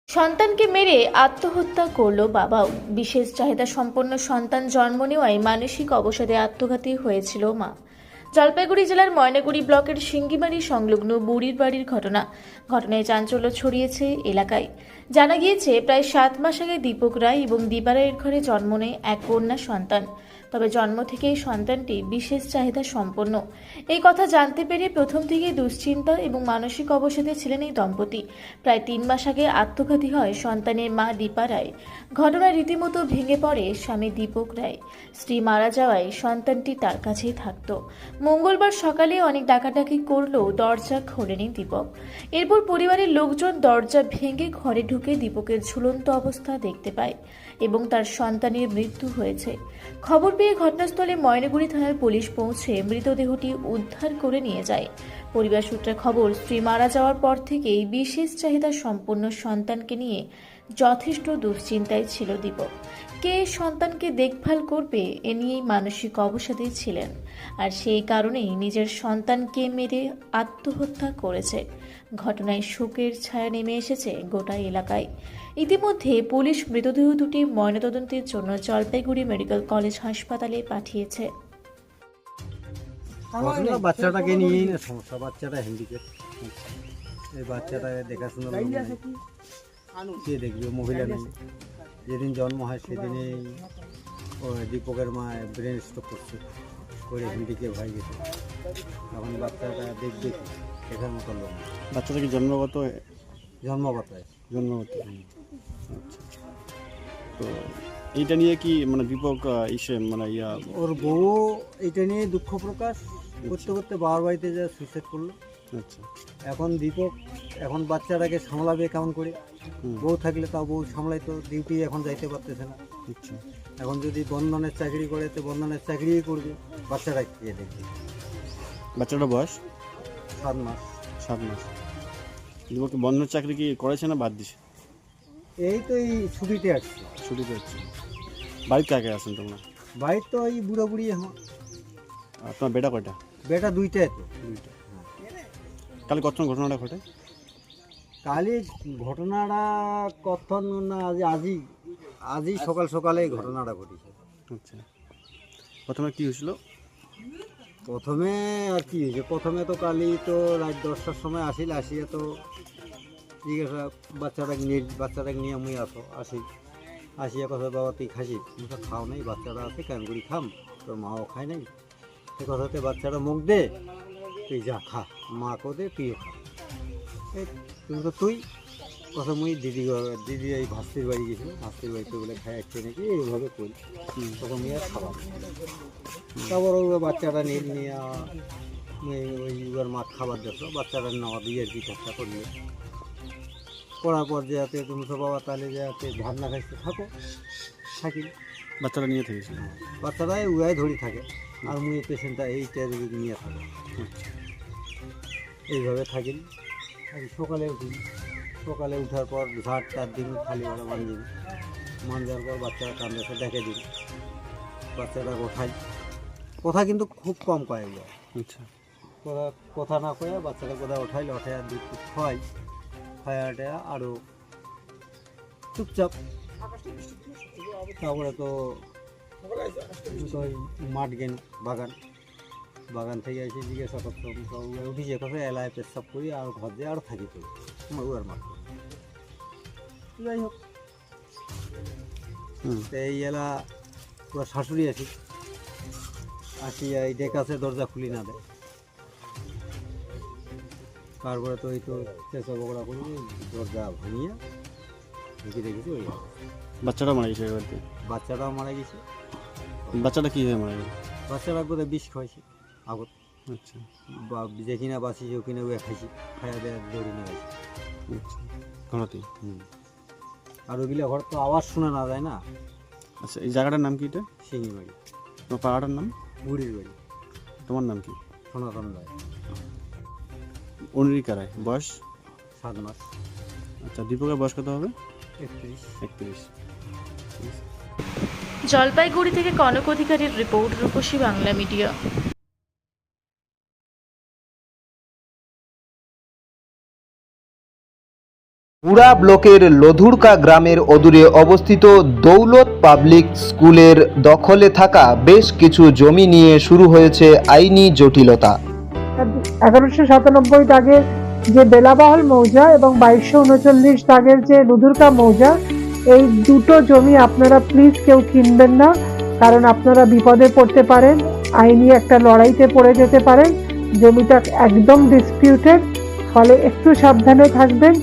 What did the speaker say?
সন্তানকে মেরে আত্মহত্যা করল বাবাও। বিশেষ চাহিদা সম্পন্ন সন্তান জন্ম নেওয়ায় মানসিক অবসাদে আত্মঘাতী হয়েছিল মা। জলপাইগুড়ি জেলার ময়নাগুড়ি ব্লকের সিঙ্গিমারি সংলগ্ন বুড়ির বাড়ির ঘটনায় চাঞ্চল্য ছড়িয়েছে এলাকায়। জানা গিয়েছে, প্রায় 7 মাস আগে দীপক রায় এবং দীপা রায়ের ঘরে জন্ম নেয় এক কন্যা সন্তান। তবে জন্ম থেকেই সন্তানটি বিশেষ চাহিদা সম্পন্ন। এই কথা জানতে পেরে প্রথম থেকেই দুশ্চিন্তা এবং মানসিক অবসাদে ছিলেন এই দম্পতি। প্রায় 3 মাস আগে আত্মঘাতী হয় সন্তানের মা দীপা রায়। ঘটনায় রীতিমতো ভেঙে পড়ে স্বামী দীপক রায়। স্ত্রী মারা যাওয়ায় সন্তানটি তার কাছেই থাকত। মঙ্গলবার সকালে অনেক ডাকাডাকি করলেও দরজা খোলেনি দীপক। এরপর পরিবারের লোকজন দরজা ভেঙে ঘরে ঢুকে দীপকের ঝুলন্ত অবস্থা দেখতে পায় এবং তার সন্তানের মৃত্যু হয়েছে। খবর পেয়ে ঘটনাস্থলে ময়নাগুড়ি থানার পুলিশ পৌঁছে মৃতদেহটি উদ্ধার করে নিয়ে যায়। পরিবার সূত্রে খবর, স্ত্রী মারা যাওয়ার পর থেকেই বিশেষ চাহিদা সম্পন্ন সন্তানকে নিয়ে যথেষ্ট দুশ্চিন্তায় ছিল দীপক। কে সন্তানকে দেখভাল করবে এ নিয়েই মানসিক অবসাদে ছিলেন, আর সেই কারণেই নিজের সন্তানকে মেরে আত্মহত্যা করেছে। ঘটনায় শোকের ছায়া নেমে এসেছে গোটা এলাকায়। ইতিমধ্যে পুলিশ মৃতদেহ দুটি ময়নাতদন্তের জন্য জলপাইগুড়ি মেডিকেল কলেজ হাসপাতালে পাঠিয়েছে। বাচ্চাটাকে নিয়েই না সমস্যা, বাচ্চাটা হ্যান্ডিক্যাপ। এই বাচ্চাটাকে দেখাশোনা কে দেখবে, মহিলা নেই। যেদিন জন্ম হয় সেদিনেই দীপকের মা ব্রেন স্ট্রোক করছে, করে হ্যান্ডিক্যাপ হয়ে গেছে। এখন বাচ্চাটা দেখবে কি, দেখার মতো লোক। বাচ্চাটা কি জন্মগত? জন্মগত। আচ্ছা, তো এইটা নিয়ে কি মানে দীপক ওর বউ এইটা নিয়ে দুঃখ প্রকাশ করতে করতে বাবার বাড়িতে যা সুইসাইড করলো। আচ্ছা, এখন দীপক বাচ্চাটাকে সামলাবে কেমন করে? বউ থাকলে তাও বউ সামলাইতো, ডিউটি এখন যাইতে পারতেছে না। আচ্ছা, এখন যদি বন্ধনের চাকরি করে তো বন্ধনের চাকরিই করবে, বাচ্চাটা কে দেখবে? বাচ্চাটার বয়স 7 মাস। 7 মাস। দীপক বন্ধনের চাকরি কি করেছে না বাদ দিছে? এই তো এই ছুটিতে আসছে। ছুটিতে হচ্ছে। বাড়িতে কাকে আছেন তোমরা? বাড়ির তো এই বুড়ো বুড়ি এখন। আর তোমার বেটা কয়টা? বেটা দুইটাই তো। দুইটা। কাল কখন ঘটনাটা ঘটে? কালই ঘটনাটা কখন না, আজই সকাল সকালে ঘটনাটা ঘটেছে। আচ্ছা, প্রথমে কি হয়েছিল? প্রথমে আর কি হয়েছে, প্রথমে তো কালই তো রাত 10টার সময় আসিয়া তো ঠিক আছে, বাচ্চাটাকে নিয়ে আমি আসিয়া কথা, বাবা তুই খাসি? তুমি তো খাও নাই, বাচ্চাটা আছে কেন করি খাম, তোর মাও খায় নাই। সে কথাতে বাচ্চাটা মুখ দে, তুই যা খা, মাকেও দে, তুইও খা। এই তুই কথা মুই দিদি এই ভাস্তির বাড়ি গেছিল, ভাস্তির বাড়িতে বলে খাই আসছে নাকি, এইভাবে করি। তখন মুই আর খাবার তারপর ওই বাচ্চাটা নিয়ে ওই মা খাবার দেখলো, বাচ্চাটা নেওয়া দিয়ে আর কি চেষ্টা করলে করার পর যে হাতে তুমি তো বাবা তাহলে যে হাতে ভাবনা খাইতে থাকি। বাচ্চাটা নিয়ে থেকেছিল? বাচ্চাটাই উড়াই ধরি থাকে, আর মুই পেশেন্টটা এইটা নিয়ে থাকে। এইভাবে থাকিনি। সকালে উঠার পর ঝাড় 4 দিন খালি ওরা মানজার পর বাচ্চারা কান্দাকে দেখে দিন, বাচ্চাটা কথা কিন্তু খুব কম কয়। আচ্ছা, কথা না কয়ে বাচ্চাটা কোথায় ওঠাইলে আর দুধ খাওয়াই আরও চুপচাপ। তারপরে তো মাঠ গেন বাগান থেকে এসে জিজ্ঞাসা করতাম, উঠিছে কথা এলায় পেশাব করি আর ঘর দিয়ে আরও থাকি করি আর মাঠ। যাই হোক, এই এলা পুরো শাশুড়ি আসি এই ডেকাছে দরজা খুলি না দেয়। তারপরে তো এই তো চেঁচা বকড়া করি, দরজা ভাঙিয়া দেখেছি ওই বাচ্চাটা মারা গেছে? বাচ্চাটাও মারা গেছে। বাচ্চাটা কী হয়ে মারা গেল? বাচ্চাটা বোধহয় বিষ খাইছে আগত। আচ্ছা, বা যে কিনা বাঁচিছে ও কিনা ওয়ে খাইছি, খাইয়া দেয় দৌড়ি না গেছে। আচ্ছা, ঘরতেই? আর ওইগুলা ঘর তো আওয়াজ শোনা না যায় না। আচ্ছা, এই জায়গাটার নাম কি? এটা সিঙ্গিমারি। তোমার পাড়াটার নাম? বুড়ির বাড়ি। তোমার নাম কি? সনাতন রায়। অনিরিকা রায়। বয়স? 7 মাস। আচ্ছা, দীপকের বয়স কত হবে? 31। জলপাইগুড়ি থেকে কনক অধিকারীর রিপোর্ট, রূপসী বাংলা মিডিয়া। পুরা ব্লকের লধুরকা গ্রামের অদূরে অবস্থিত দৌলত পাবলিক স্কুলের দখলে থাকা বেশ কিছু জমি নিয়ে শুরু হয়েছে আইনি জটিলতা। 1197 দাগের যে বেলাবহল মৌজা এবং 2239 দাগের যে লুধুরকা মৌজা, এই দুটো জমি আপনারা প্লিজ কেউ কিনবেন না, কারণ আপনারা বিপদে পড়তে পারেন, আইনি একটা লড়াইতে পড়ে যেতে পারেন। জমিটা একদম ডিসপিউটেড, ফলে একটু সাবধানে থাকবেন।